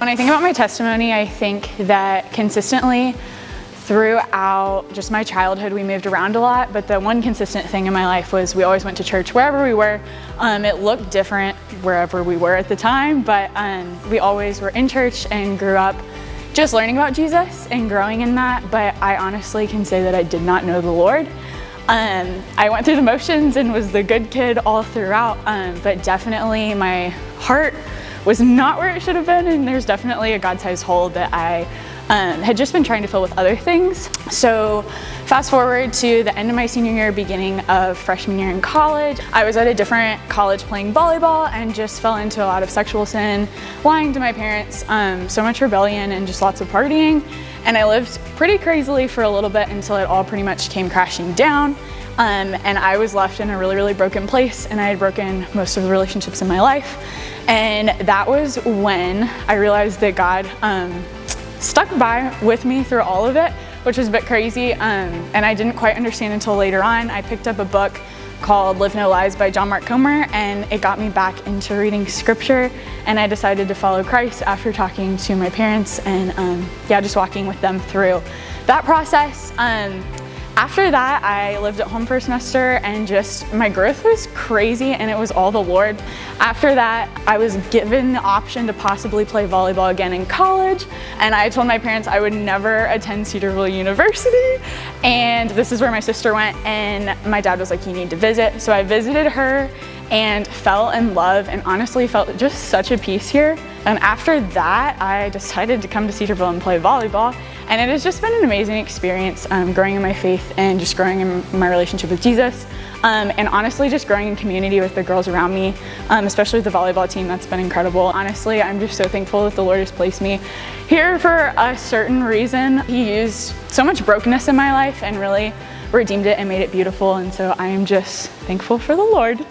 When I think about my testimony, I think that consistently throughout just my childhood, we moved around a lot, but the one consistent thing in my life was we always went to church wherever we were. It looked different wherever we were at the time, but we always were in church and grew up just learning about Jesus and growing in that. But I honestly can say that I did not know the Lord. I went through the motions and was the good kid all throughout, but definitely my heart was not where it should have been, and there's definitely a God-sized hole that I had just been trying to fill with other things. So fast forward to the end of my senior year, beginning of freshman year in college. I was at a different college playing volleyball and just fell into a lot of sexual sin, lying to my parents, so much rebellion and just lots of partying. And I lived pretty crazily for a little bit until it all pretty much came crashing down. And I was left in a really, really broken place, and I had broken most of the relationships in my life. And that was when I realized that God stuck by with me through all of it, which was a bit crazy, and I didn't quite understand until later on. I picked up a book called Live No Lies by John Mark Comer, and it got me back into reading scripture, and I decided to follow Christ after talking to my parents and just walking with them through that process. After that, I lived at home for a semester, and just my growth was crazy, and it was all the Lord. After that, I was given the option to possibly play volleyball again in college, and I told my parents I would never attend Cedarville University, and this is where my sister went, and my dad was like, you need to visit. So I visited her and fell in love, and honestly felt just such a peace here. And after that, I decided to come to Cedarville and play volleyball. And it has just been an amazing experience, growing in my faith and just growing in my relationship with Jesus. And honestly, just growing in community with the girls around me, especially with the volleyball team. That's been incredible. Honestly, I'm just so thankful that the Lord has placed me here for a certain reason. He used so much brokenness in my life and really redeemed it and made it beautiful. And so I am just thankful for the Lord.